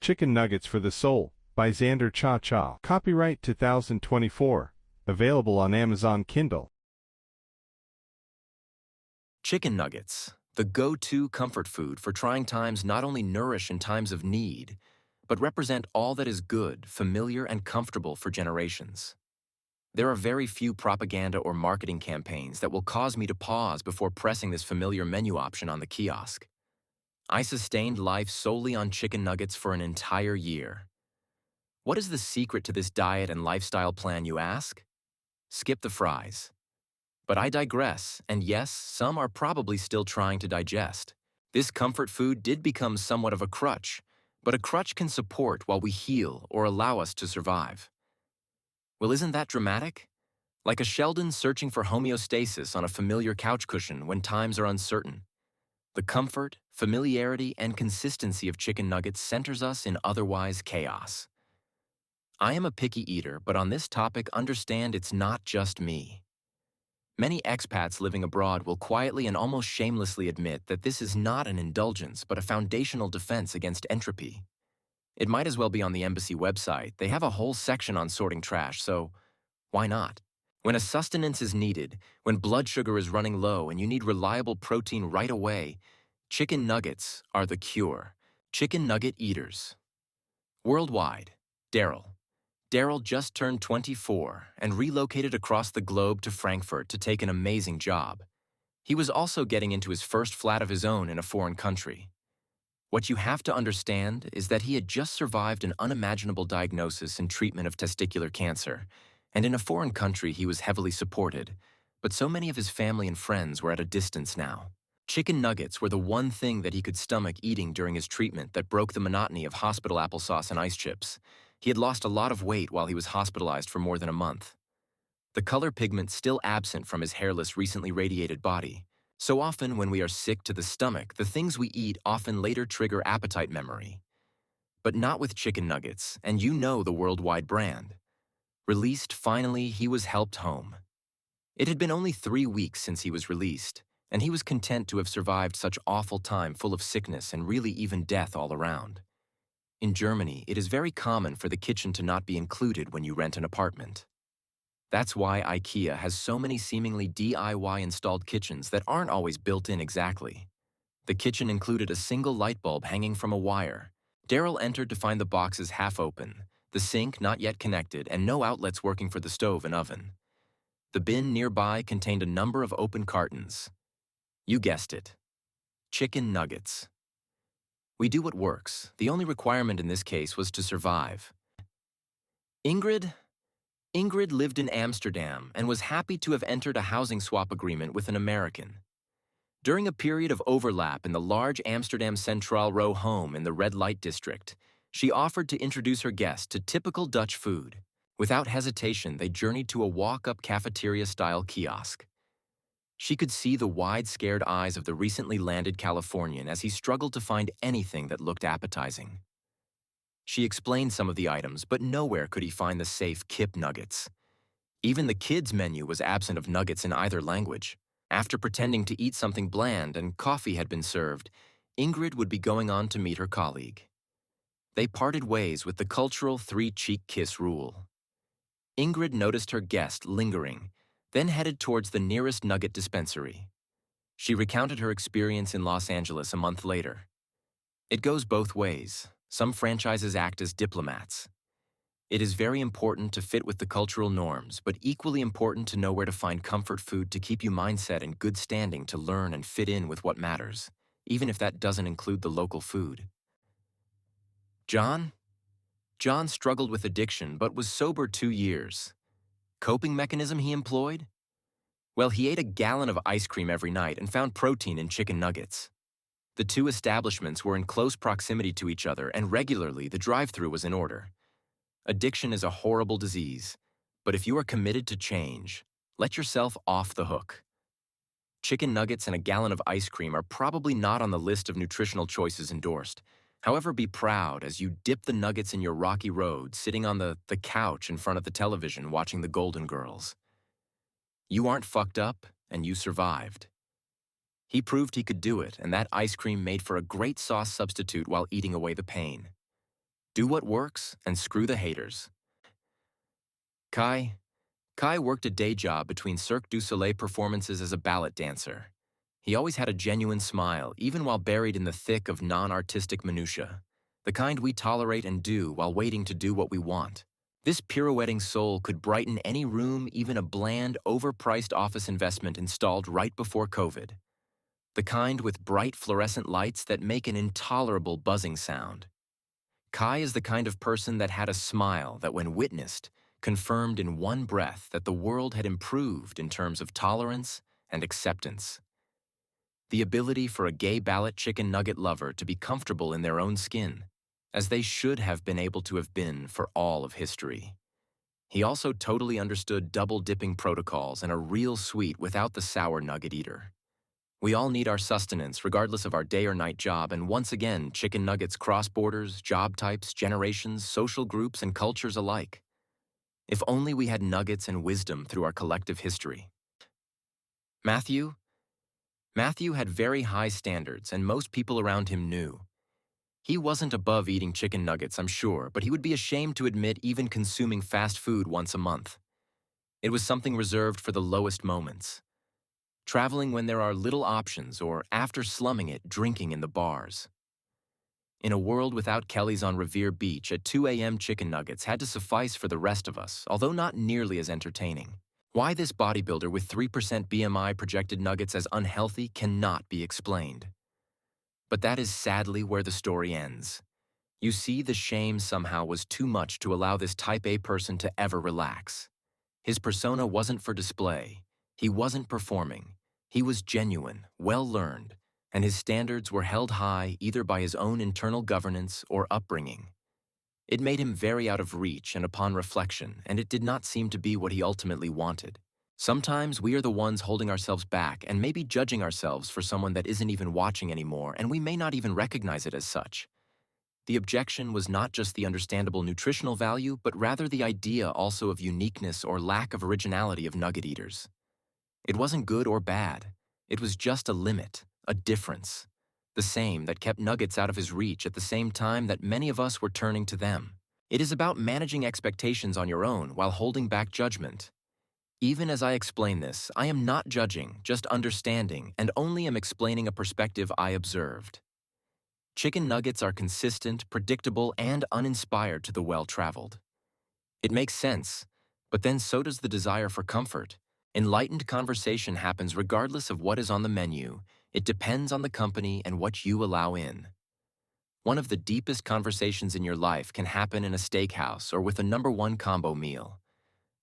Chicken Nuggets for the Soul by Xander Cha. Copyright 2024. Available on Amazon Kindle. Chicken nuggets, the go-to comfort food for trying times, not only nourish in times of need, but represent all that is good, familiar, and comfortable for generations. There are very few propaganda or marketing campaigns that will cause me to pause before pressing this familiar menu option on the kiosk. I sustained life solely on chicken nuggets for an entire year. What is the secret to this diet and lifestyle plan, you ask? Skip the fries. But I digress, and yes, some are probably still trying to digest. This comfort food did become somewhat of a crutch, but a crutch can support while we heal or allow us to survive. Well, isn't that dramatic? Like a Sheldon searching for homeostasis on a familiar couch cushion when times are uncertain. The comfort, familiarity, and consistency of chicken nuggets centers us in otherwise chaos. I am a picky eater, but on this topic, understand it's not just me. Many expats living abroad will quietly and almost shamelessly admit that this is not an indulgence but a foundational defense against entropy. It might as well be on the embassy website. They have a whole section on sorting trash, so why not? When a sustenance is needed, when blood sugar is running low and you need reliable protein right away, chicken nuggets are the cure. Chicken nugget eaters. Worldwide, Daryl just turned 24 and relocated across the globe to Frankfurt to take an amazing job. He was also getting into his first flat of his own in a foreign country. What you have to understand is that he had just survived an unimaginable diagnosis and treatment of testicular cancer, and in a foreign country he was heavily supported, but so many of his family and friends were at a distance now. Chicken nuggets were the one thing that he could stomach eating during his treatment that broke the monotony of hospital applesauce and ice chips. He had lost a lot of weight while he was hospitalized for more than a month. The color pigment still absent from his hairless, recently radiated body. So often when we are sick to the stomach, the things we eat often later trigger appetite memory. But not with chicken nuggets, and you know the worldwide brand. Released finally, he was helped home. It had been only 3 weeks since he was released, and he was content to have survived such awful time full of sickness and really even death all around. In Germany, it is very common for the kitchen to not be included when you rent an apartment. That's why IKEA has so many seemingly DIY-installed kitchens that aren't always built in exactly. The kitchen included a single light bulb hanging from a wire. Daryl entered to find the boxes half open, the sink not yet connected, and no outlets working for the stove and oven. The bin nearby contained a number of open cartons. You guessed it. Chicken nuggets. We do what works. The only requirement in this case was to survive. Ingrid lived in Amsterdam and was happy to have entered a housing swap agreement with an American. During a period of overlap in the large Amsterdam Centraal Row home in the red light district, she offered to introduce her guest to typical Dutch food. Without hesitation, they journeyed to a walk-up cafeteria-style kiosk. She could see the wide, scared eyes of the recently landed Californian as he struggled to find anything that looked appetizing. She explained some of the items, but nowhere could he find the safe kip nuggets. Even the kids' menu was absent of nuggets in either language. After pretending to eat something bland and coffee had been served, Ingrid would be going on to meet her colleague. They parted ways with the cultural three-cheek kiss rule. Ingrid noticed her guest lingering, then headed towards the nearest nugget dispensary. She recounted her experience in Los Angeles a month later. It goes both ways. Some franchises act as diplomats. It is very important to fit with the cultural norms, but equally important to know where to find comfort food to keep you mindset in good standing to learn and fit in with what matters, even if that doesn't include the local food. John struggled with addiction but was sober 2 years. Coping mechanism he employed? Well, he ate a gallon of ice cream every night and found protein in chicken nuggets. The two establishments were in close proximity to each other, and regularly the drive-thru was in order. Addiction is a horrible disease, but if you are committed to change, let yourself off the hook. Chicken nuggets and a gallon of ice cream are probably not on the list of nutritional choices endorsed. However, be proud as you dip the nuggets in your rocky road, sitting on the couch in front of the television watching the Golden Girls. You aren't fucked up, and you survived. He proved he could do it, and that ice cream made for a great sauce substitute while eating away the pain. Do what works and screw the haters. Kai. Kai worked a day job between Cirque du Soleil performances as a ballet dancer. He always had a genuine smile, even while buried in the thick of non-artistic minutiae, the kind we tolerate and do while waiting to do what we want. This pirouetting soul could brighten any room, even a bland, overpriced office investment installed right before COVID. The kind with bright fluorescent lights that make an intolerable buzzing sound. Kai is the kind of person that had a smile that, when witnessed, confirmed in one breath that the world had improved in terms of tolerance and acceptance. The ability for a gay ballot chicken nugget lover to be comfortable in their own skin, as they should have been able to have been for all of history. He also totally understood double-dipping protocols and a real sweet without the sour nugget eater. We all need our sustenance regardless of our day or night job, and once again, chicken nuggets cross borders, job types, generations, social groups, and cultures alike. If only we had nuggets and wisdom through our collective history. Matthew had very high standards, and most people around him knew. He wasn't above eating chicken nuggets, I'm sure, but he would be ashamed to admit even consuming fast food once a month. It was something reserved for the lowest moments. Traveling when there are little options, or after slumming it, drinking in the bars. In a world without Kelly's on Revere Beach, at 2 a.m. chicken nuggets had to suffice for the rest of us, although not nearly as entertaining. Why this bodybuilder with 3% BMI projected nuggets as unhealthy cannot be explained. But that is sadly where the story ends. You see, the shame somehow was too much to allow this type A person to ever relax. His persona wasn't for display. He wasn't performing. He was genuine, well-learned, and his standards were held high either by his own internal governance or upbringing. It made him very out of reach and upon reflection, and it did not seem to be what he ultimately wanted. Sometimes we are the ones holding ourselves back and maybe judging ourselves for someone that isn't even watching anymore, and we may not even recognize it as such. The objection was not just the understandable nutritional value, but rather the idea also of uniqueness or lack of originality of nugget eaters. It wasn't good or bad. It was just a limit, a difference. The same that kept nuggets out of his reach at the same time that many of us were turning to them. It is about managing expectations on your own while holding back judgment. Even as I explain this, I am not judging, just understanding, and only am explaining a perspective I observed. Chicken nuggets are consistent, predictable, and uninspired to the well-traveled. It makes sense, but then so does the desire for comfort. Enlightened conversation happens regardless of what is on the menu. It depends on the company and what you allow in. One of the deepest conversations in your life can happen in a steakhouse or with a #1 combo meal.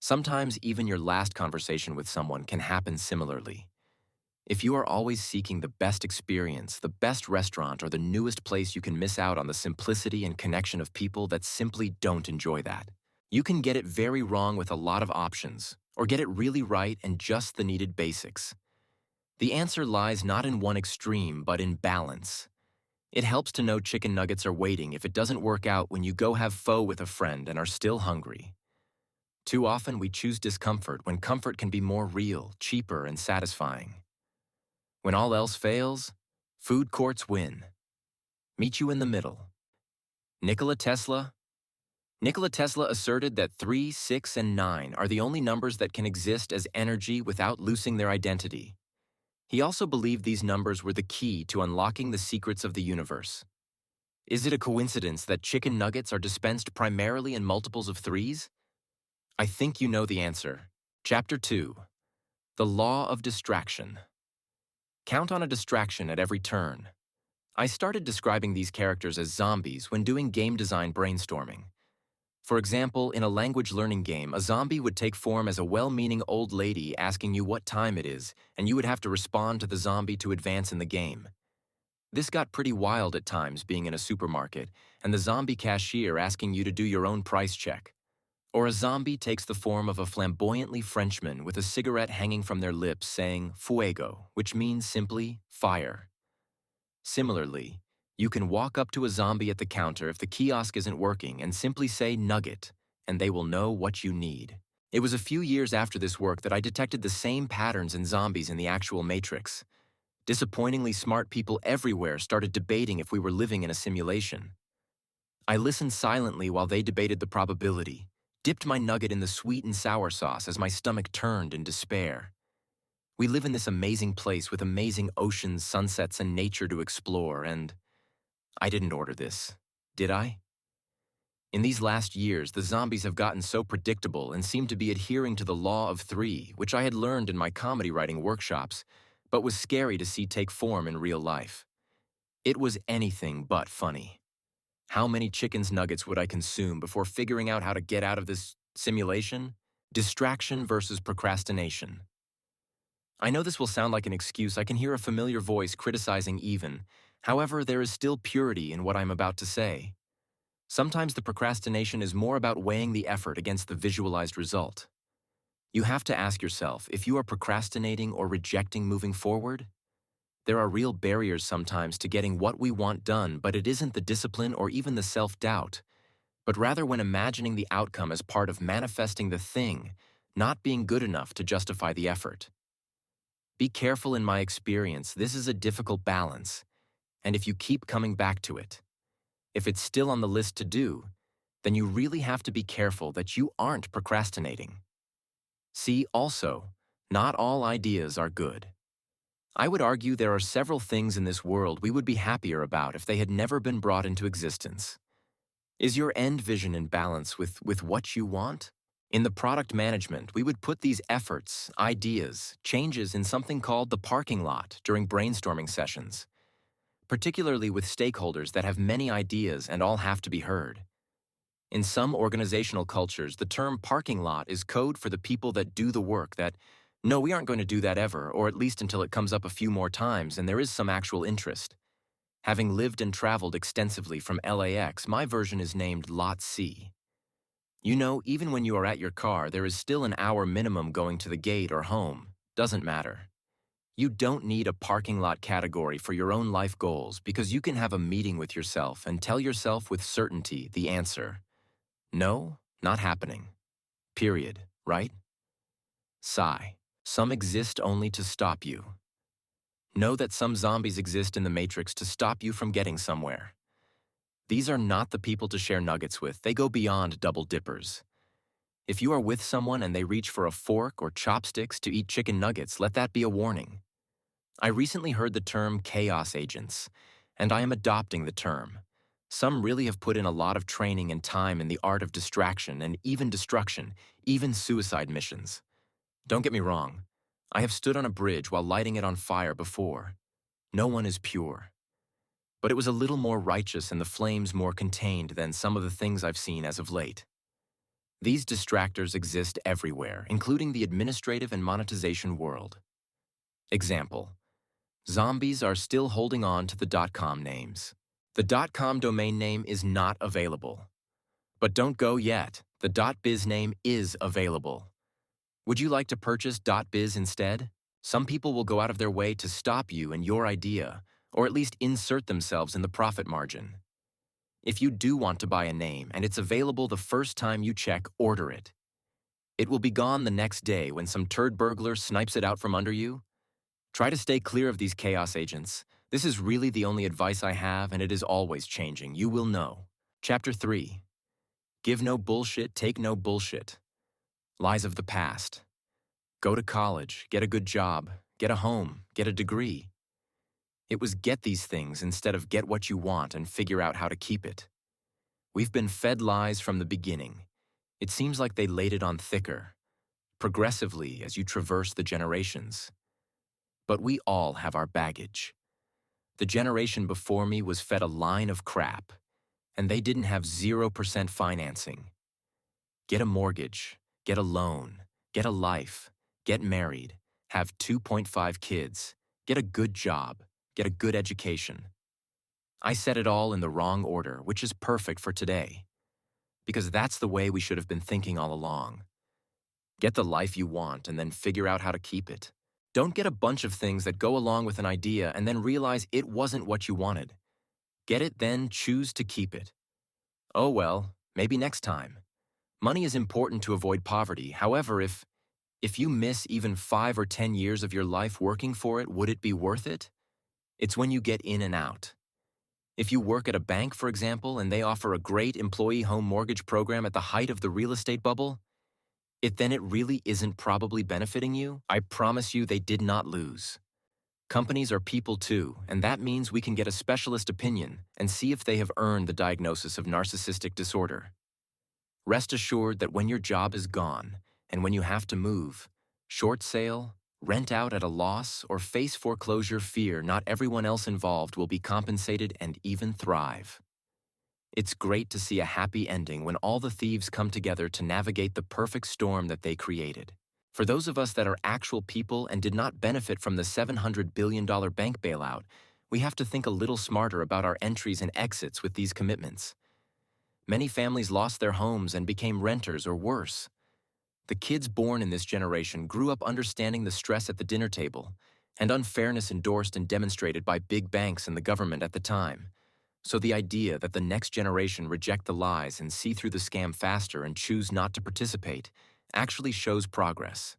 Sometimes even your last conversation with someone can happen similarly. If you are always seeking the best experience, the best restaurant, or the newest place, you can miss out on the simplicity and connection of people that simply don't enjoy that. You can get it very wrong with a lot of options, or get it really right and just the needed basics. The answer lies not in one extreme, but in balance. It helps to know chicken nuggets are waiting if it doesn't work out when you go have pho with a friend and are still hungry. Too often we choose discomfort when comfort can be more real, cheaper, and satisfying. When all else fails, food courts win. Meet you in the middle. Nikola Tesla asserted that 3, 6, and 9 are the only numbers that can exist as energy without losing their identity. He also believed these numbers were the key to unlocking the secrets of the universe. Is it a coincidence that chicken nuggets are dispensed primarily in multiples of 3s? I think you know the answer. Chapter 2. The Law of Distraction. Count on a distraction at every turn. I started describing these characters as zombies when doing game design brainstorming. For example, in a language learning game, a zombie would take form as a well-meaning old lady asking you what time it is, and you would have to respond to the zombie to advance in the game. This got pretty wild at times, being in a supermarket, and the zombie cashier asking you to do your own price check. Or a zombie takes the form of a flamboyantly Frenchman with a cigarette hanging from their lips saying fuego, which means simply fire. Similarly, you can walk up to a zombie at the counter if the kiosk isn't working and simply say nugget, and they will know what you need. It was a few years after this work that I detected the same patterns in zombies in the actual Matrix. Disappointingly smart people everywhere started debating if we were living in a simulation. I listened silently while they debated the probability, dipped my nugget in the sweet and sour sauce as my stomach turned in despair. We live in this amazing place with amazing oceans, sunsets, and nature to explore, and I didn't order this, did I? In these last years, the zombies have gotten so predictable and seem to be adhering to the law of three, which I had learned in my comedy writing workshops, but was scary to see take form in real life. It was anything but funny. How many chicken's nuggets would I consume before figuring out how to get out of this simulation? Distraction versus procrastination. I know this will sound like an excuse. I can hear a familiar voice criticizing even. However, there is still purity in what I'm about to say. Sometimes the procrastination is more about weighing the effort against the visualized result. You have to ask yourself if you are procrastinating or rejecting moving forward. There are real barriers sometimes to getting what we want done, but it isn't the discipline or even the self-doubt, but rather when imagining the outcome as part of manifesting the thing, not being good enough to justify the effort. Be careful. In my experience, this is a difficult balance, and if you keep coming back to it, if it's still on the list to do, then you really have to be careful that you aren't procrastinating. See, also, not all ideas are good. I would argue there are several things in this world we would be happier about if they had never been brought into existence. Is your end vision in balance with what you want? In the product management, we would put these efforts, ideas, changes in something called the parking lot during brainstorming sessions, particularly with stakeholders that have many ideas and all have to be heard. In some organizational cultures, the term parking lot is code for the people that do the work that, no, we aren't going to do that ever, or at least until it comes up a few more times and there is some actual interest. Having lived and traveled extensively from LAX, my version is named Lot C. You know, even when you are at your car, there is still an hour minimum going to the gate or home. Doesn't matter. You don't need a parking lot category for your own life goals because you can have a meeting with yourself and tell yourself with certainty the answer. No, not happening. Period, right? Sigh. Some exist only to stop you. Know that some zombies exist in the Matrix to stop you from getting somewhere. These are not the people to share nuggets with. They go beyond double dippers. If you are with someone and they reach for a fork or chopsticks to eat chicken nuggets, let that be a warning. I recently heard the term chaos agents, and I am adopting the term. Some really have put in a lot of training and time in the art of distraction and even destruction, even suicide missions. Don't get me wrong. I have stood on a bridge while lighting it on fire before. No one is pure. But it was a little more righteous and the flames more contained than some of the things I've seen as of late. These distractors exist everywhere, including the administrative and monetization world. Example: zombies are still holding on to the .com names. The .com domain name is not available. But don't go yet. The .biz name is available. Would you like to purchase .biz instead? Some people will go out of their way to stop you and your idea, or at least insert themselves in the profit margin. If you do want to buy a name and it's available the first time you check, order it. It will be gone the next day when some turd burglar snipes it out from under you. Try to stay clear of these chaos agents. This is really the only advice I have, and it is always changing. You will know. Chapter 3. Give no bullshit, take no bullshit. Lies of the past. Go to college, get a good job, get a home, get a degree. It was get these things instead of get what you want and figure out how to keep it. We've been fed lies from the beginning. It seems like they laid it on thicker, progressively as you traverse the generations. But we all have our baggage. The generation before me was fed a line of crap, and they didn't have 0% financing. Get a mortgage, get a loan, get a life, get married, have 2.5 kids, get a good job, get a good education. I said it all in the wrong order, which is perfect for today. Because that's the way we should have been thinking all along. Get the life you want and then figure out how to keep it. Don't get a bunch of things that go along with an idea and then realize it wasn't what you wanted. Get it, then choose to keep it. Oh well, maybe next time. Money is important to avoid poverty. However, if you miss even 5 or 10 years of your life working for it, would it be worth it? It's when you get in and out. If you work at a bank, for example, and they offer a great employee home mortgage program at the height of the real estate bubble, if then it really isn't probably benefiting you, I promise you they did not lose. Companies are people too, and that means we can get a specialist opinion and see if they have earned the diagnosis of narcissistic disorder. Rest assured that when your job is gone and when you have to move, short sale, rent out at a loss, or face foreclosure, fear not everyone else involved will be compensated and even thrive. It's great to see a happy ending when all the thieves come together to navigate the perfect storm that they created. For those of us that are actual people and did not benefit from the $700 billion bank bailout, we have to think a little smarter about our entries and exits with these commitments. Many families lost their homes and became renters or worse. The kids born in this generation grew up understanding the stress at the dinner table and unfairness endorsed and demonstrated by big banks and the government at the time. So the idea that the next generation reject the lies and see through the scam faster and choose not to participate actually shows progress.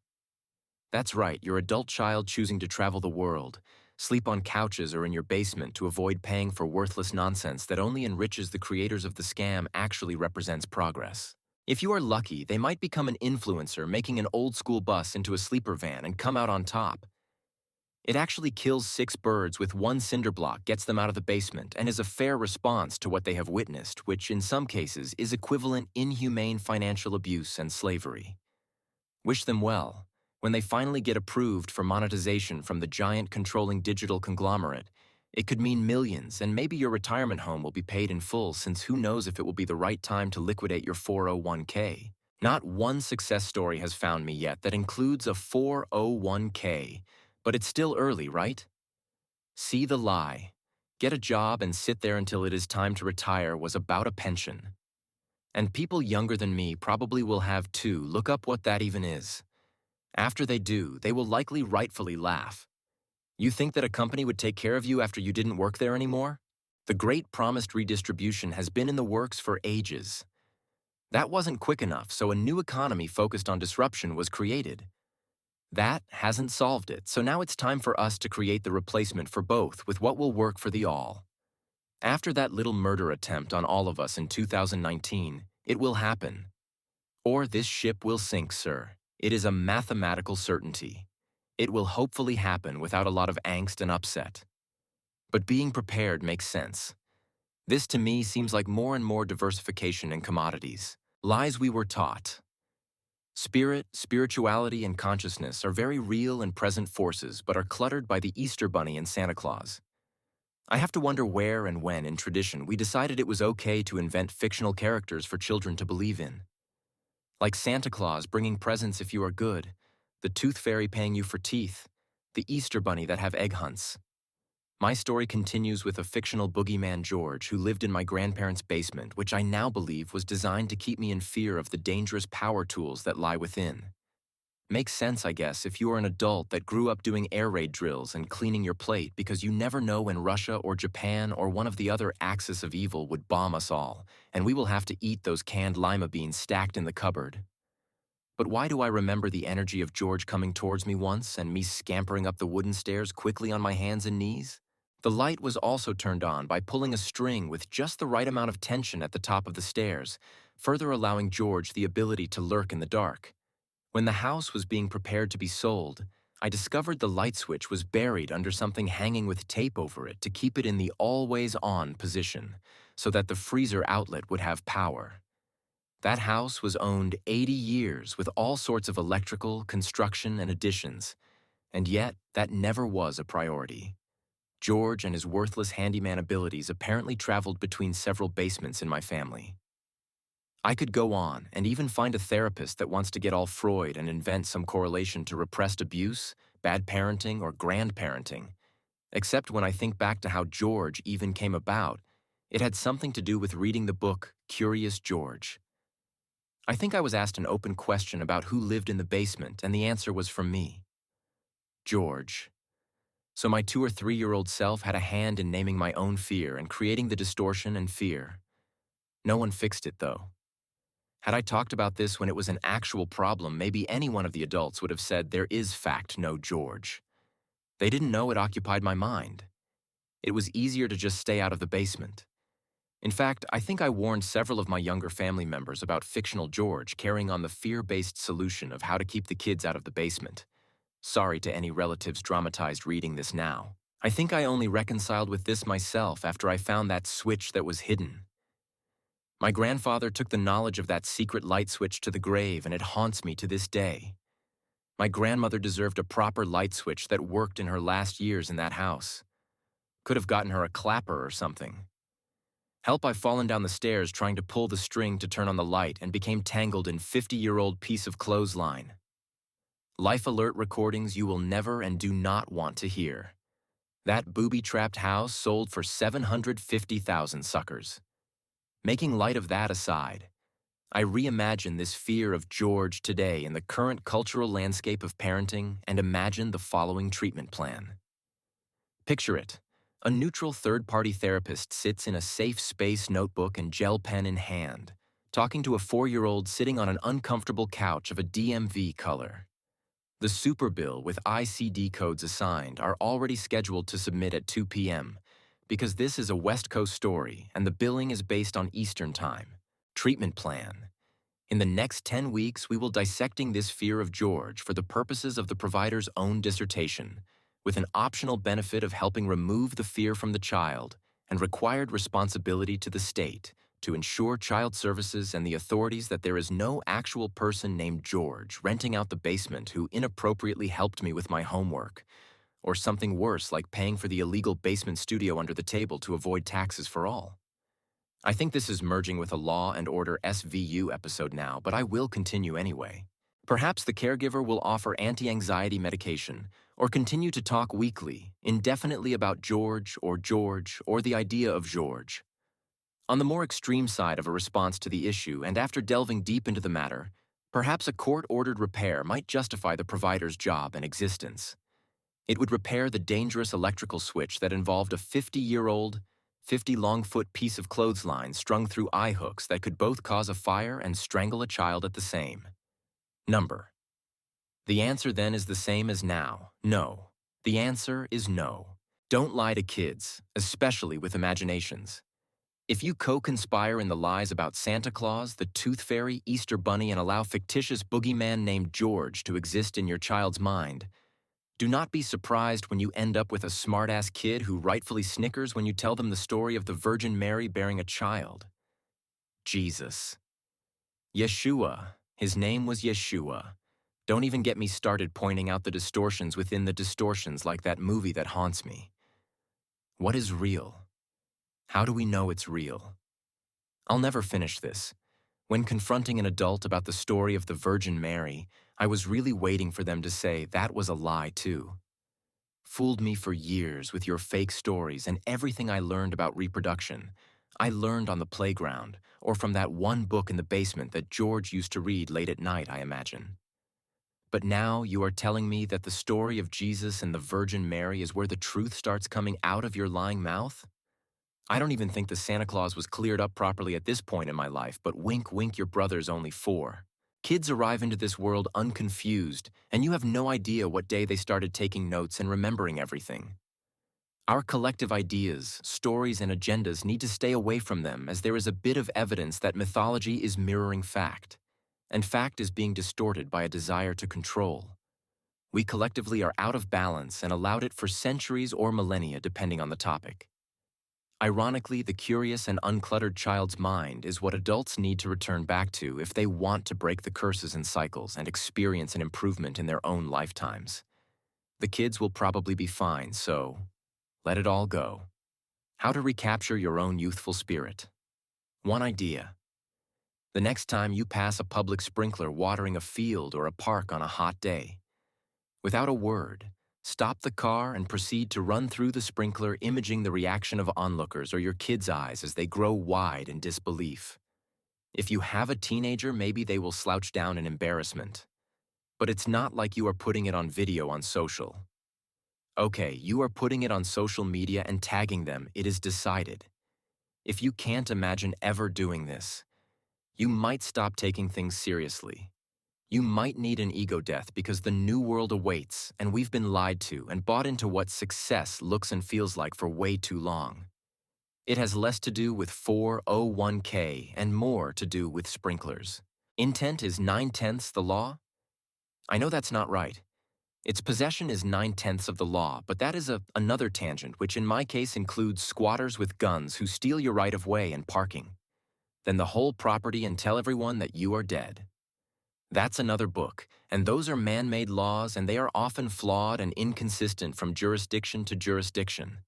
That's right, your adult child choosing to travel the world, sleep on couches or in your basement to avoid paying for worthless nonsense that only enriches the creators of the scam actually represents progress. If you are lucky, they might become an influencer making an old-school bus into a sleeper van and come out on top. It actually kills 6 birds with 1 cinder block, gets them out of the basement, and is a fair response to what they have witnessed, which in some cases is equivalent inhumane financial abuse and slavery. Wish them well. When they finally get approved for monetization from the giant controlling digital conglomerate, it could mean millions, and maybe your retirement home will be paid in full, since who knows if it will be the right time to liquidate your 401k. Not one success story has found me yet that includes a 401k, but it's still early, right? See the lie. Get a job and sit there until it is time to retire was about a pension. And people younger than me probably will have too. Look up what that even is. After they do, they will likely rightfully laugh. You think that a company would take care of you after you didn't work there anymore? The great promised redistribution has been in the works for ages. That wasn't quick enough, so a new economy focused on disruption was created. That hasn't solved it, so now it's time for us to create the replacement for both with what will work for the all. After that little murder attempt on all of us in 2019, it will happen. Or this ship will sink, sir. It is a mathematical certainty. It will hopefully happen without a lot of angst and upset. But being prepared makes sense. This to me seems like more and more diversification in commodities. Lies we were taught. Spirit, spirituality, and consciousness are very real and present forces, but are cluttered by the Easter Bunny and Santa Claus. I have to wonder where and when in tradition we decided it was okay to invent fictional characters for children to believe in. Like Santa Claus bringing presents if you are good, the Tooth Fairy paying you for teeth, the Easter Bunny that have egg hunts. My story continues with a fictional boogeyman George who lived in my grandparents' basement, which I now believe was designed to keep me in fear of the dangerous power tools that lie within. Makes sense, I guess, if you are an adult that grew up doing air raid drills and cleaning your plate, because you never know when Russia or Japan or one of the other axis of evil would bomb us all, and we will have to eat those canned lima beans stacked in the cupboard. But why do I remember the energy of George coming towards me once and me scampering up the wooden stairs quickly on my hands and knees? The light was also turned on by pulling a string with just the right amount of tension at the top of the stairs, further allowing George the ability to lurk in the dark. When the house was being prepared to be sold, I discovered the light switch was buried under something hanging with tape over it to keep it in the always-on position, so that the freezer outlet would have power. That house was owned 80 years with all sorts of electrical, construction, and additions, and yet that never was a priority. George and his worthless handyman abilities apparently traveled between several basements in my family. I could go on and even find a therapist that wants to get all Freud and invent some correlation to repressed abuse, bad parenting, or grandparenting. Except when I think back to how George even came about, it had something to do with reading the book Curious George. I think I was asked an open question about who lived in the basement, and the answer was from me. George. So my 2 or 3-year-old self had a hand in naming my own fear and creating the distortion and fear. No one fixed it, though. Had I talked about this when it was an actual problem, maybe any one of the adults would have said there is fact no George. They didn't know it occupied my mind. It was easier to just stay out of the basement. In fact, I think I warned several of my younger family members about fictional George carrying on the fear-based solution of how to keep the kids out of the basement. Sorry to any relatives dramatized reading this now. I think I only reconciled with this myself after I found that switch that was hidden. My grandfather took the knowledge of that secret light switch to the grave, and it haunts me to this day. My grandmother deserved a proper light switch that worked in her last years in that house. Could have gotten her a clapper or something. Help, I've fallen down the stairs trying to pull the string to turn on the light and became tangled in 50-year-old piece of clothesline. Life alert recordings you will never and do not want to hear. That booby-trapped house sold for 750,000 suckers. Making light of that aside, I reimagine this fear of George today in the current cultural landscape of parenting and imagine the following treatment plan. Picture it. A neutral third-party therapist sits in a safe space notebook and gel pen in hand, talking to a 4-year-old sitting on an uncomfortable couch of a DMV color. The super bill with ICD codes assigned are already scheduled to submit at 2 p.m. because this is a West Coast story and the billing is based on Eastern Time. Treatment plan. In the next 10 weeks, we will dissecting this fear of George for the purposes of the provider's own dissertation, with an optional benefit of helping remove the fear from the child and required responsibility to the state to ensure child services and the authorities that there is no actual person named George renting out the basement who inappropriately helped me with my homework, or something worse like paying for the illegal basement studio under the table to avoid taxes for all. I think this is merging with a Law and Order SVU episode now, but I will continue anyway. Perhaps the caregiver will offer anti-anxiety medication or continue to talk weekly, indefinitely about George or the idea of George. On the more extreme side of a response to the issue, and after delving deep into the matter, perhaps a court-ordered repair might justify the provider's job and existence. It would repair the dangerous electrical switch that involved a 50-year-old, 50-long-foot piece of clothesline strung through eye hooks that could both cause a fire and strangle a child at the same. Number. The answer then is the same as now. No. The answer is no. Don't lie to kids, especially with imaginations. If you co-conspire in the lies about Santa Claus, the Tooth Fairy, Easter Bunny, and allow fictitious boogeyman named George to exist in your child's mind, do not be surprised when you end up with a smart-ass kid who rightfully snickers when you tell them the story of the Virgin Mary bearing a child. Jesus. Yeshua. His name was Yeshua. Don't even get me started pointing out the distortions within the distortions like that movie that haunts me. What is real? How do we know it's real? I'll never finish this. When confronting an adult about the story of the Virgin Mary, I was really waiting for them to say that was a lie too. Fooled me for years with your fake stories and everything I learned about reproduction. I learned on the playground, or from that one book in the basement that George used to read late at night, I imagine. But now you are telling me that the story of Jesus and the Virgin Mary is where the truth starts coming out of your lying mouth? I don't even think the Santa Claus was cleared up properly at this point in my life, but wink, wink, your brother's only 4. Kids arrive into this world unconfused, and you have no idea what day they started taking notes and remembering everything. Our collective ideas, stories, and agendas need to stay away from them, as there is a bit of evidence that mythology is mirroring fact, and fact is being distorted by a desire to control. We collectively are out of balance and allowed it for centuries or millennia, depending on the topic. Ironically, the curious and uncluttered child's mind is what adults need to return back to if they want to break the curses and cycles and experience an improvement in their own lifetimes. The kids will probably be fine, so let it all go. How to recapture your own youthful spirit. One idea. The next time you pass a public sprinkler watering a field or a park on a hot day, without a word, stop the car and proceed to run through the sprinkler, imaging the reaction of onlookers or your kids' eyes as they grow wide in disbelief. If you have a teenager, maybe they will slouch down in embarrassment. But it's not like you are putting it on video on social. Okay, you are putting it on social media and tagging them, it is decided. If you can't imagine ever doing this, you might stop taking things seriously. You might need an ego death because the new world awaits, and we've been lied to and bought into what success looks and feels like for way too long. It has less to do with 401k and more to do with sprinklers. Intent is 9/10 the law? I know that's not right. Its possession is 9/10 of the law, but that is another tangent, which in my case includes squatters with guns who steal your right of way and parking, then the whole property and tell everyone that you are dead. That's another book, and those are man-made laws, and they are often flawed and inconsistent from jurisdiction to jurisdiction.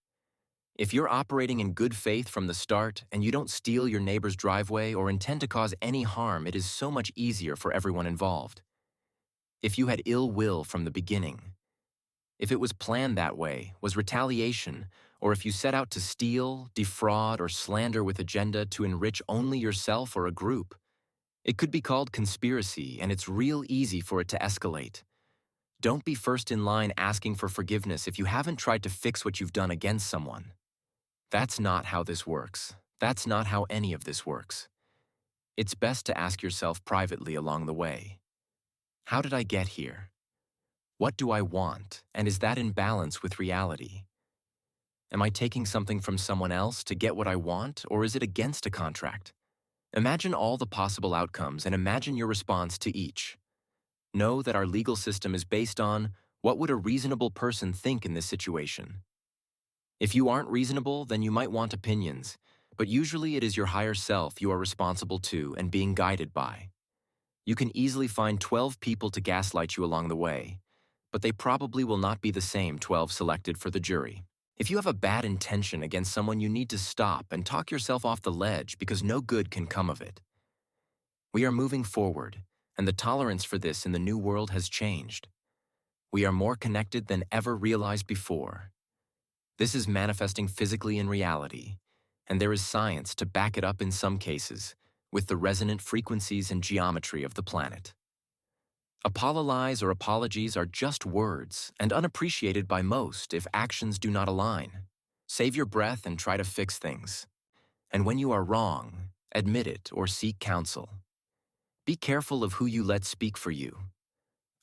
If you're operating in good faith from the start and you don't steal your neighbor's driveway or intend to cause any harm, it is so much easier for everyone involved. If you had ill will from the beginning, if it was planned that way, was retaliation, or if you set out to steal, defraud, or slander with agenda to enrich only yourself or a group, it could be called conspiracy, and it's real easy for it to escalate. Don't be first in line asking for forgiveness if you haven't tried to fix what you've done against someone. That's not how this works. That's not how any of this works. It's best to ask yourself privately along the way. How did I get here? What do I want, and is that in balance with reality? Am I taking something from someone else to get what I want, or is it against a contract? Imagine all the possible outcomes and imagine your response to each. Know that our legal system is based on what would a reasonable person think in this situation. If you aren't reasonable, then you might want opinions, but usually it is your higher self you are responsible to and being guided by. You can easily find 12 people to gaslight you along the way, but they probably will not be the same 12 selected for the jury. If you have a bad intention against someone, you need to stop and talk yourself off the ledge because no good can come of it. We are moving forward, and the tolerance for this in the new world has changed. We are more connected than ever realized before. This is manifesting physically in reality, and there is science to back it up in some cases, with the resonant frequencies and geometry of the planet. Apologies or apologies are just words and unappreciated by most if actions do not align. Save your breath and try to fix things. And when you are wrong, admit it or seek counsel. Be careful of who you let speak for you.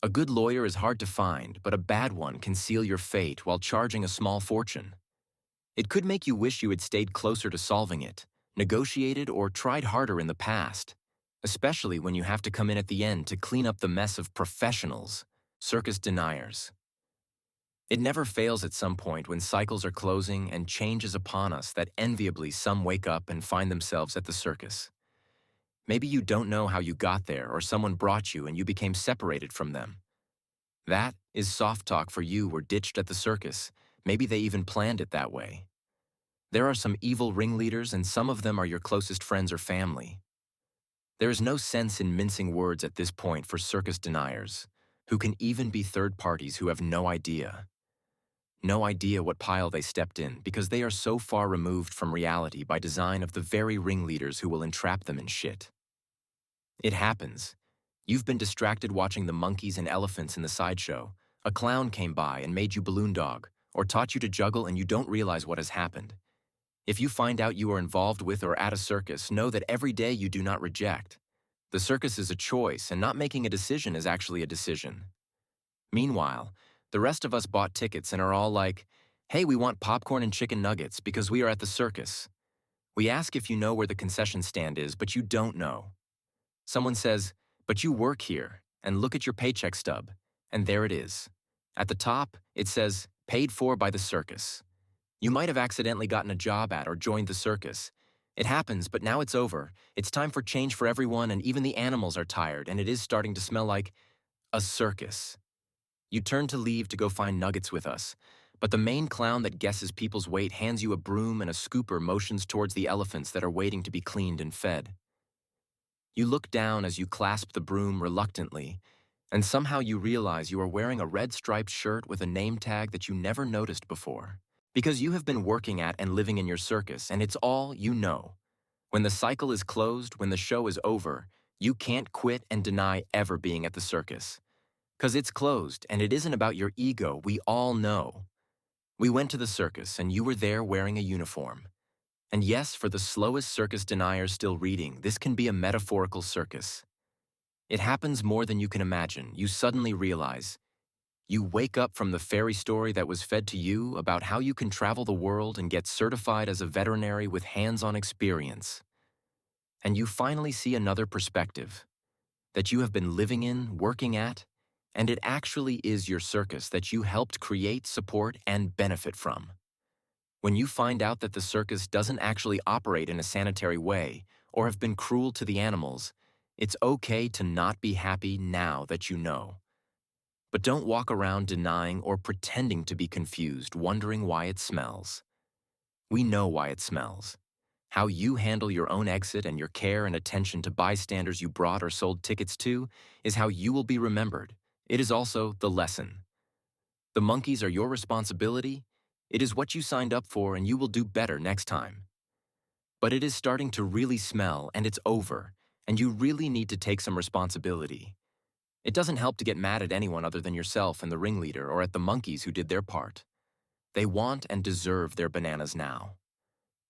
A good lawyer is hard to find, but a bad one can seal your fate while charging a small fortune. It could make you wish you had stayed closer to solving it, negotiated, or tried harder in the past, especially when you have to come in at the end to clean up the mess of professionals, circus deniers. It never fails at some point when cycles are closing and change is upon us that enviably some wake up and find themselves at the circus. Maybe you don't know how you got there or someone brought you and you became separated from them. That is soft talk for you were ditched at the circus. Maybe they even planned it that way. There are some evil ringleaders and some of them are your closest friends or family. There is no sense in mincing words at this point for circus deniers, who can even be third parties who have no idea. No idea what pile they stepped in because they are so far removed from reality by design of the very ringleaders who will entrap them in shit. It happens. You've been distracted watching the monkeys and elephants in the sideshow. A clown came by and made you balloon dog, or taught you to juggle and you don't realize what has happened. If you find out you are involved with or at a circus, know that every day you do not reject. The circus is a choice, and not making a decision is actually a decision. Meanwhile, the rest of us bought tickets and are all like, hey, we want popcorn and chicken nuggets because we are at the circus. We ask if you know where the concession stand is, but you don't know. Someone says, but you work here, and look at your paycheck stub, and there it is. At the top, it says, paid for by the circus. You might have accidentally gotten a job at or joined the circus. It happens, but now it's over. It's time for change for everyone, and even the animals are tired, and it is starting to smell like a circus. You turn to leave to go find nuggets with us, but the main clown that guesses people's weight hands you a broom and a scooper motions towards the elephants that are waiting to be cleaned and fed. You look down as you clasp the broom reluctantly, and somehow you realize you are wearing a red striped shirt with a name tag that you never noticed before. Because you have been working at and living in your circus, and it's all you know. When the cycle is closed, when the show is over, you can't quit and deny ever being at the circus. Because it's closed, and it isn't about your ego, we all know. We went to the circus, and you were there wearing a uniform. And yes, for the slowest circus deniers still reading, this can be a metaphorical circus. It happens more than you can imagine. You suddenly realize. You wake up from the fairy story that was fed to you about how you can travel the world and get certified as a veterinary with hands-on experience. And you finally see another perspective that you have been living in, working at, and it actually is your circus that you helped create, support, and benefit from. When you find out that the circus doesn't actually operate in a sanitary way or have been cruel to the animals, it's okay to not be happy now that you know. But don't walk around denying or pretending to be confused, wondering why it smells. We know why it smells. How you handle your own exit and your care and attention to bystanders you brought or sold tickets to is how you will be remembered. It is also the lesson. The monkeys are your responsibility. It is what you signed up for and you will do better next time. But it is starting to really smell and it's over, and you really need to take some responsibility. It doesn't help to get mad at anyone other than yourself and the ringleader or at the monkeys who did their part. They want and deserve their bananas now.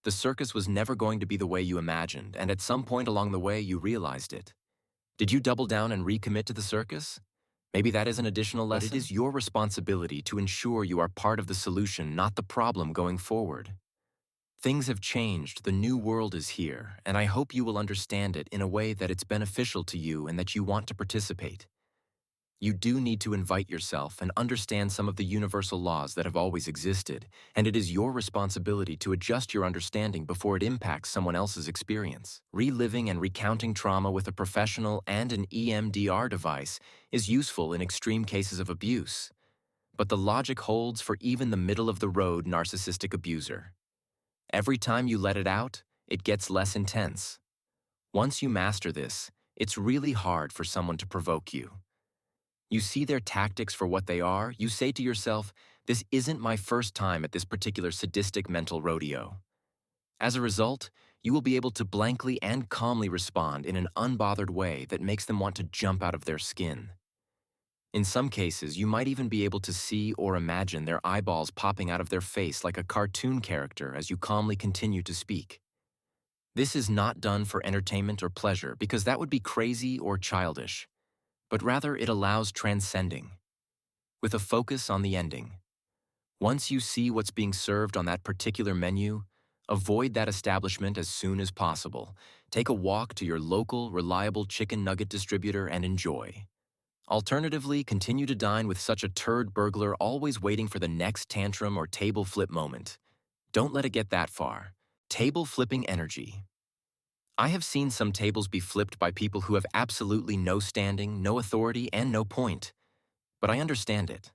The circus was never going to be the way you imagined, and at some point along the way you realized it. Did you double down and recommit to the circus? Maybe that is an additional lesson. But it is your responsibility to ensure you are part of the solution, not the problem going forward. Things have changed, the new world is here, and I hope you will understand it in a way that it's beneficial to you and that you want to participate. You do need to invite yourself and understand some of the universal laws that have always existed, and it is your responsibility to adjust your understanding before it impacts someone else's experience. Reliving and recounting trauma with a professional and an EMDR device is useful in extreme cases of abuse, but the logic holds for even the middle-of-the-road narcissistic abuser. Every time you let it out, it gets less intense. Once you master this, it's really hard for someone to provoke you. You see their tactics for what they are, you say to yourself, this isn't my first time at this particular sadistic mental rodeo. As a result, you will be able to blankly and calmly respond in an unbothered way that makes them want to jump out of their skin. In some cases, you might even be able to see or imagine their eyeballs popping out of their face like a cartoon character as you calmly continue to speak. This is not done for entertainment or pleasure because that would be crazy or childish, but rather it allows transcending, with a focus on the ending. Once you see what's being served on that particular menu, avoid that establishment as soon as possible. Take a walk to your local, reliable chicken nugget distributor and enjoy. Alternatively, continue to dine with such a turd burglar always waiting for the next tantrum or table flip moment. Don't let it get that far. Table flipping energy. I have seen some tables be flipped by people who have absolutely no standing, no authority, and no point. But I understand it.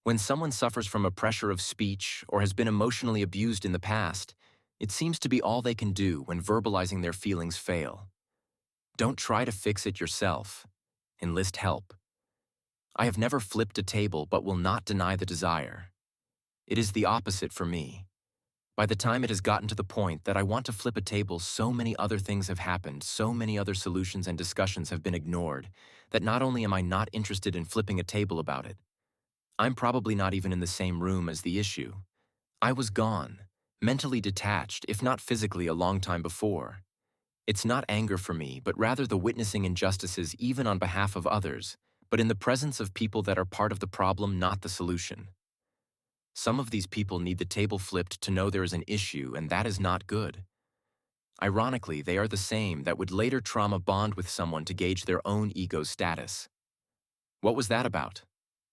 When someone suffers from a pressure of speech or has been emotionally abused in the past, it seems to be all they can do when verbalizing their feelings fail. Don't try to fix it yourself. Enlist help. I have never flipped a table but will not deny the desire. It is the opposite for me. By the time it has gotten to the point that I want to flip a table, so many other things have happened, so many other solutions and discussions have been ignored, that not only am I not interested in flipping a table about it, I'm probably not even in the same room as the issue. I was gone, mentally detached, if not physically, a long time before. It's not anger for me, but rather the witnessing injustices even on behalf of others, but in the presence of people that are part of the problem, not the solution. Some of these people need the table flipped to know there is an issue, and that is not good. Ironically, they are the same that would later trauma bond with someone to gauge their own ego's status. What was that about?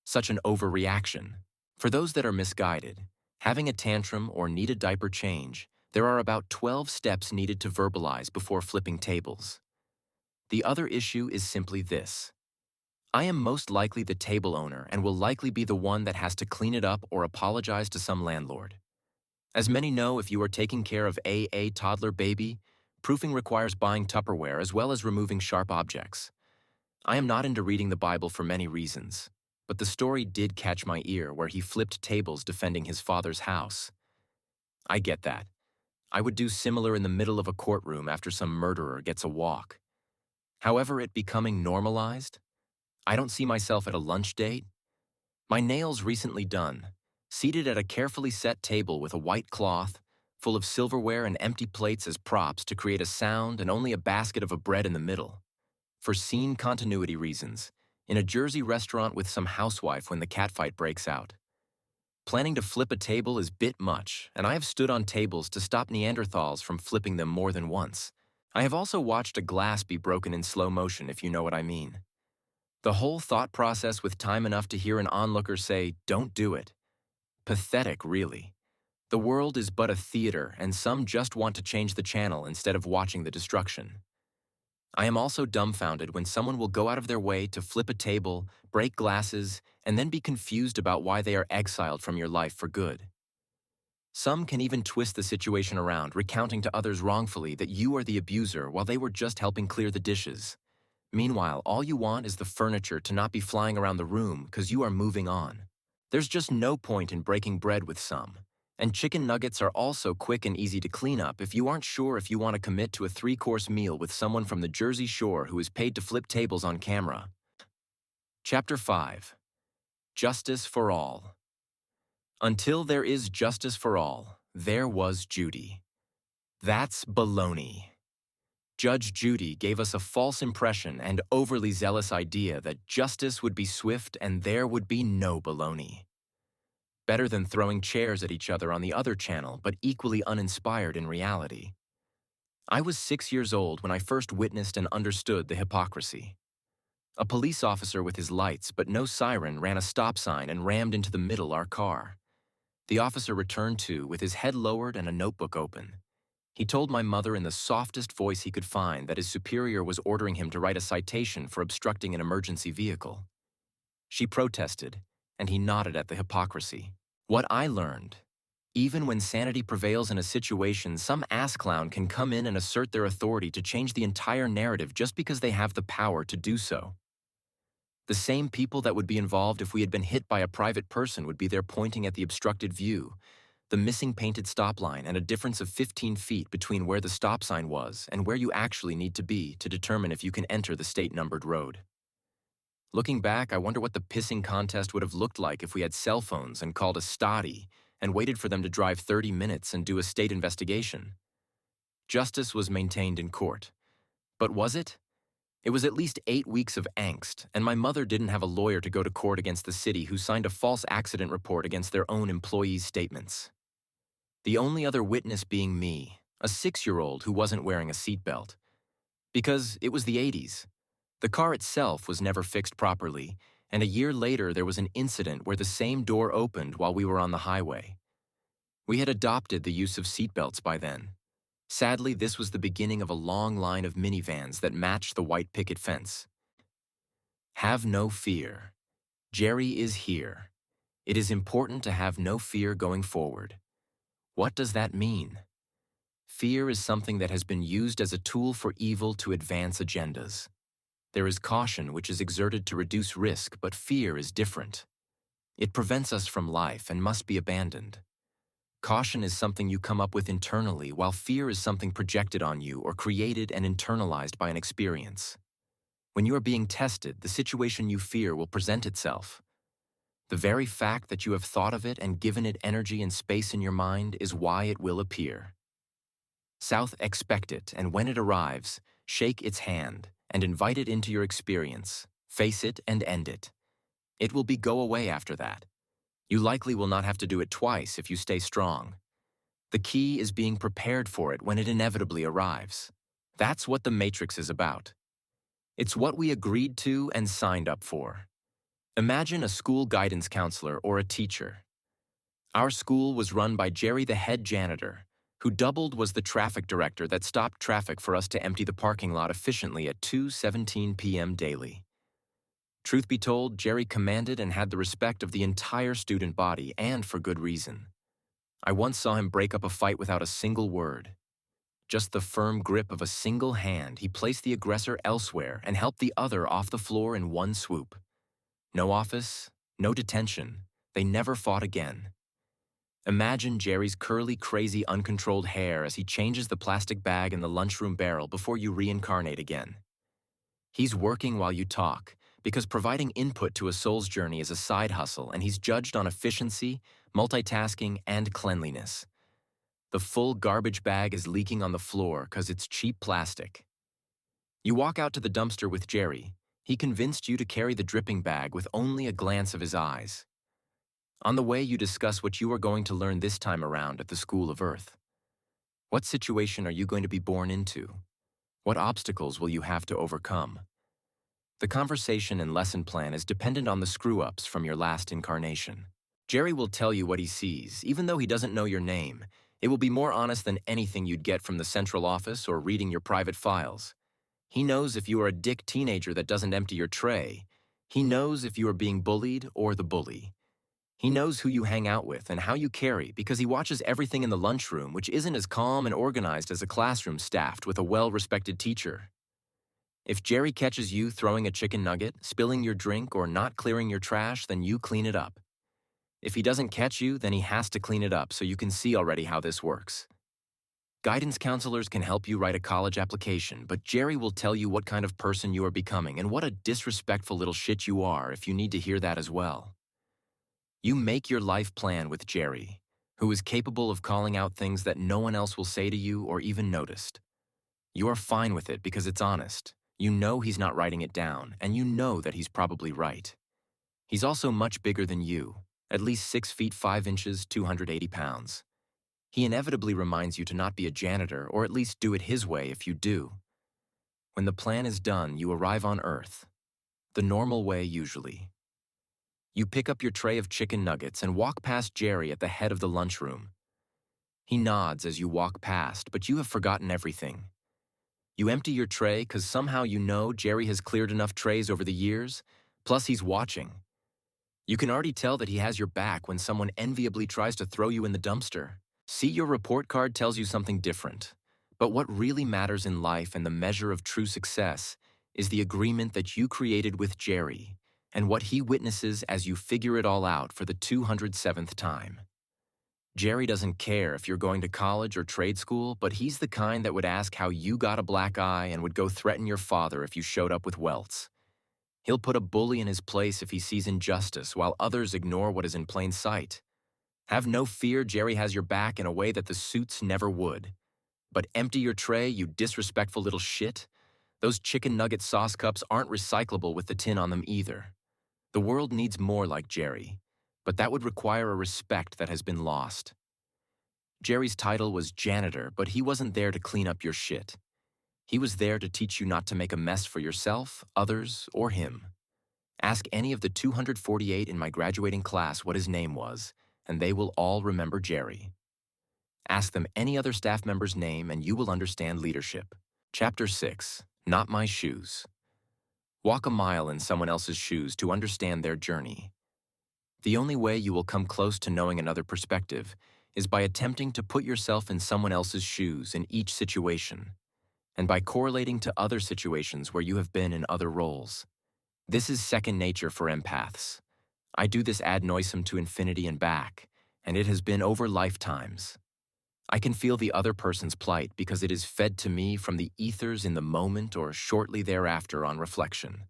Such an overreaction. For those that are misguided, having a tantrum or need a diaper change, there are about 12 steps needed to verbalize before flipping tables. The other issue is simply this. I am most likely the table owner and will likely be the one that has to clean it up or apologize to some landlord. As many know, if you are taking care of a toddler baby, proofing requires buying Tupperware as well as removing sharp objects. I am not into reading the Bible for many reasons, but the story did catch my ear where he flipped tables defending his father's house. I get that. I would do similar in the middle of a courtroom after some murderer gets a walk. However, it becoming normalized? I don't see myself at a lunch date. My nails recently done, seated at a carefully set table with a white cloth, full of silverware and empty plates as props to create a sound and only a basket of a bread in the middle. For scene continuity reasons, in a Jersey restaurant with some housewife when the catfight breaks out. Planning to flip a table is bit much, and I have stood on tables to stop Neanderthals from flipping them more than once. I have also watched a glass be broken in slow motion, if you know what I mean. The whole thought process with time enough to hear an onlooker say, "Don't do it." Pathetic, really. The world is but a theater, and some just want to change the channel instead of watching the destruction. I am also dumbfounded when someone will go out of their way to flip a table, break glasses, and then be confused about why they are exiled from your life for good. Some can even twist the situation around, recounting to others wrongfully that you are the abuser while they were just helping clear the dishes. Meanwhile, all you want is the furniture to not be flying around the room because you are moving on. There's just no point in breaking bread with some. And chicken nuggets are also quick and easy to clean up if you aren't sure if you want to commit to a 3-course meal with someone from the Jersey Shore who is paid to flip tables on camera. Chapter 5. Justice for All. Until there is justice for all, there was Judy. That's baloney. Judge Judy gave us a false impression and overly zealous idea that justice would be swift and there would be no baloney. Better than throwing chairs at each other on the other channel, but equally uninspired in reality. I was 6 years old when I first witnessed and understood the hypocrisy. A police officer with his lights but no siren ran a stop sign and rammed into the middle our car. The officer returned to, with his head lowered and a notebook open. He told my mother in the softest voice he could find that his superior was ordering him to write a citation for obstructing an emergency vehicle. She protested, and he nodded at the hypocrisy. What I learned: even when sanity prevails in a situation, some ass clown can come in and assert their authority to change the entire narrative just because they have the power to do so. The same people that would be involved if we had been hit by a private person would be there pointing at the obstructed view, the missing painted stop line, and a difference of 15 feet between where the stop sign was and where you actually need to be to determine if you can enter the state-numbered road. Looking back, I wonder what the pissing contest would have looked like if we had cell phones and called a stoddy and waited for them to drive 30 minutes and do a state investigation. Justice was maintained in court. But was it? It was at least 8 weeks of angst, and my mother didn't have a lawyer to go to court against the city who signed a false accident report against their own employees' statements. The only other witness being me, a 6-year-old who wasn't wearing a seatbelt. Because it was the 80s. The car itself was never fixed properly, and a year later there was an incident where the same door opened while we were on the highway. We had adopted the use of seatbelts by then. Sadly, this was the beginning of a long line of minivans that matched the white picket fence. Have no fear. Jerry is here. It is important to have no fear going forward. What does that mean? Fear is something that has been used as a tool for evil to advance agendas. There is caution, which is exerted to reduce risk, but fear is different. It prevents us from life and must be abandoned. Caution is something you come up with internally, while fear is something projected on you or created and internalized by an experience. When you are being tested, the situation you fear will present itself. The very fact that you have thought of it and given it energy and space in your mind is why it will appear. South, expect it, and when it arrives, shake its hand and invite it into your experience. Face it and end it. It will be go away after that. You likely will not have to do it twice if you stay strong. The key is being prepared for it when it inevitably arrives. That's what the Matrix is about. It's what we agreed to and signed up for. Imagine a school guidance counselor or a teacher. Our school was run by Jerry, the head janitor, who doubled was the traffic director that stopped traffic for us to empty the parking lot efficiently at 2:17 p.m. daily. Truth be told, Jerry commanded and had the respect of the entire student body, and for good reason. I once saw him break up a fight without a single word. Just the firm grip of a single hand, he placed the aggressor elsewhere and helped the other off the floor in one swoop. No office, no detention. They never fought again. Imagine Jerry's curly, crazy, uncontrolled hair as he changes the plastic bag in the lunchroom barrel before you reincarnate again. He's working while you talk, because providing input to a soul's journey is a side hustle, and he's judged on efficiency, multitasking, and cleanliness. The full garbage bag is leaking on the floor because it's cheap plastic. You walk out to the dumpster with Jerry. He convinced you to carry the dripping bag with only a glance of his eyes. On the way, you discuss what you are going to learn this time around at the School of Earth. What situation are you going to be born into? What obstacles will you have to overcome? The conversation and lesson plan is dependent on the screw-ups from your last incarnation. Jerry will tell you what he sees, even though he doesn't know your name. It will be more honest than anything you'd get from the central office or reading your private files. He knows if you are a dick teenager that doesn't empty your tray. He knows if you are being bullied or the bully. He knows who you hang out with and how you carry because he watches everything in the lunchroom, which isn't as calm and organized as a classroom staffed with a well-respected teacher. If Jerry catches you throwing a chicken nugget, spilling your drink, or not clearing your trash, then you clean it up. If he doesn't catch you, then he has to clean it up so you can see already how this works. Guidance counselors can help you write a college application, but Jerry will tell you what kind of person you are becoming and what a disrespectful little shit you are if you need to hear that as well. You make your life plan with Jerry, who is capable of calling out things that no one else will say to you or even noticed. You are fine with it because it's honest. You know he's not writing it down, and you know that he's probably right. He's also much bigger than you, at least 6 feet 5 inches, 280 pounds. He inevitably reminds you to not be a janitor, or at least do it his way if you do. When the plan is done, you arrive on Earth. The normal way, usually. You pick up your tray of chicken nuggets and walk past Jerry at the head of the lunchroom. He nods as you walk past, but you have forgotten everything. You empty your tray because somehow you know Jerry has cleared enough trays over the years, plus he's watching. You can already tell that he has your back when someone enviably tries to throw you in the dumpster. See, your report card tells you something different. But what really matters in life and the measure of true success is the agreement that you created with Jerry and what he witnesses as you figure it all out for the 207th time. Jerry doesn't care if you're going to college or trade school, but he's the kind that would ask how you got a black eye and would go threaten your father if you showed up with welts. He'll put a bully in his place if he sees injustice, while others ignore what is in plain sight. Have no fear, Jerry has your back in a way that the suits never would. But empty your tray, you disrespectful little shit. Those chicken nugget sauce cups aren't recyclable with the tin on them either. The world needs more like Jerry, but that would require a respect that has been lost. Jerry's title was janitor, but he wasn't there to clean up your shit. He was there to teach you not to make a mess for yourself, others, or him. Ask any of the 248 in my graduating class what his name was, and they will all remember Jerry. Ask them any other staff member's name and you will understand leadership. Chapter 6, Not My Shoes. Walk a mile in someone else's shoes to understand their journey. The only way you will come close to knowing another perspective is by attempting to put yourself in someone else's shoes in each situation, and by correlating to other situations where you have been in other roles. This is second nature for empaths. I do this ad noisem to infinity and back, and it has been over lifetimes. I can feel the other person's plight because it is fed to me from the ethers in the moment or shortly thereafter on reflection.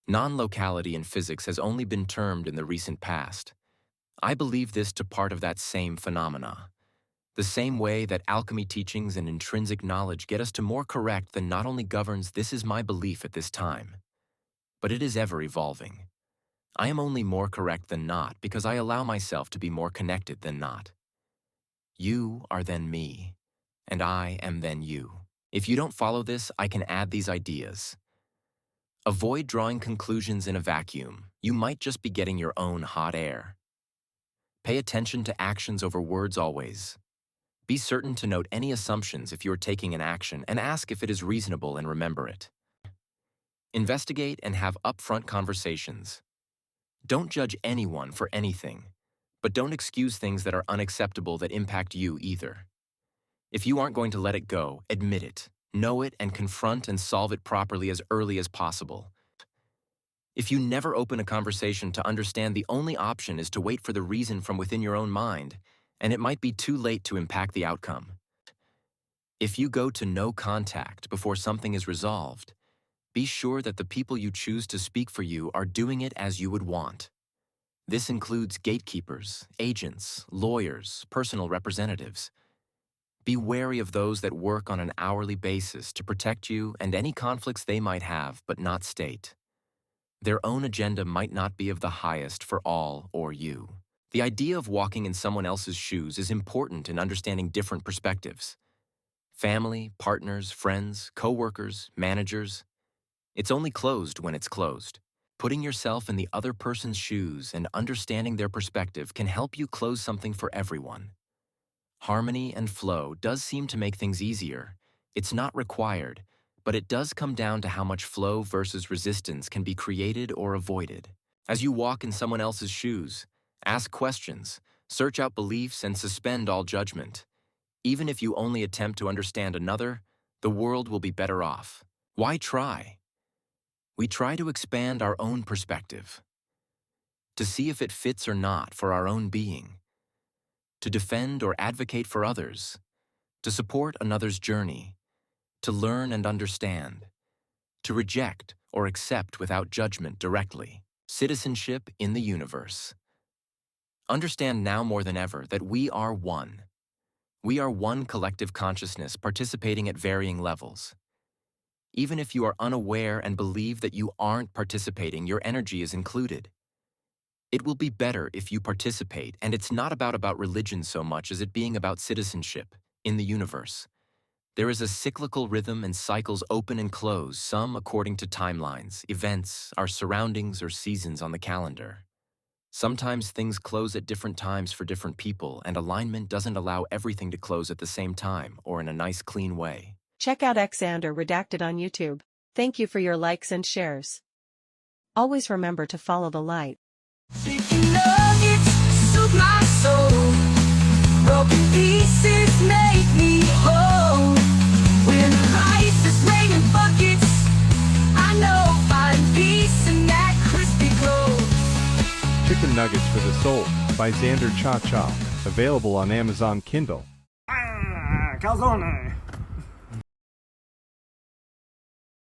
Non-locality in physics has only been termed in the recent past. I believe this to part of that same phenomena. The same way that alchemy teachings and intrinsic knowledge get us to more correct than not only governs this is my belief at this time, but it is ever evolving. I am only more correct than not because I allow myself to be more connected than not. You are then me, and I am then you. If you don't follow this, I can add these ideas. Avoid drawing conclusions in a vacuum. You might just be getting your own hot air. Pay attention to actions over words always. Be certain to note any assumptions if you are taking an action and ask if it is reasonable and remember it. Investigate and have upfront conversations. Don't judge anyone for anything, but don't excuse things that are unacceptable that impact you either. If you aren't going to let it go, admit it, know it, and confront and solve it properly as early as possible. If you never open a conversation to understand, the only option is to wait for the reason from within your own mind, and it might be too late to impact the outcome. If you go to no contact before something is resolved, be sure that the people you choose to speak for you are doing it as you would want. This includes gatekeepers, agents, lawyers, personal representatives. Be wary of those that work on an hourly basis to protect you and any conflicts they might have but not state. Their own agenda might not be of the highest for all or you. The idea of walking in someone else's shoes is important in understanding different perspectives. Family, partners, friends, co-workers, managers. It's only closed when it's closed. Putting yourself in the other person's shoes and understanding their perspective can help you close something for everyone. Harmony and flow does seem to make things easier. It's not required, but it does come down to how much flow versus resistance can be created or avoided. As you walk in someone else's shoes, ask questions, search out beliefs, and suspend all judgment. Even if you only attempt to understand another, the world will be better off. Why try? We try to expand our own perspective, to see if it fits or not for our own being, to defend or advocate for others, to support another's journey, to learn and understand, to reject or accept without judgment directly. Citizenship in the universe. Understand now more than ever that we are one. We are one collective consciousness participating at varying levels. Even if you are unaware and believe that you aren't participating, your energy is included. It will be better if you participate, and it's not about religion so much as it being about citizenship in the universe. There is a cyclical rhythm and cycles open and close, some according to timelines, events, our surroundings, or seasons on the calendar. Sometimes things close at different times for different people, and alignment doesn't allow everything to close at the same time or in a nice, clean way. Check out Xander Redacted on YouTube. Thank you for your likes and shares. Always remember to follow the light. Chicken nuggets soothe my soul. Broken pieces make me whole. When life is raining buckets, I know find peace in that crispy glow. Chicken Nuggets for the Soul by Xander Cha Cha. Available on Amazon Kindle. Calzone.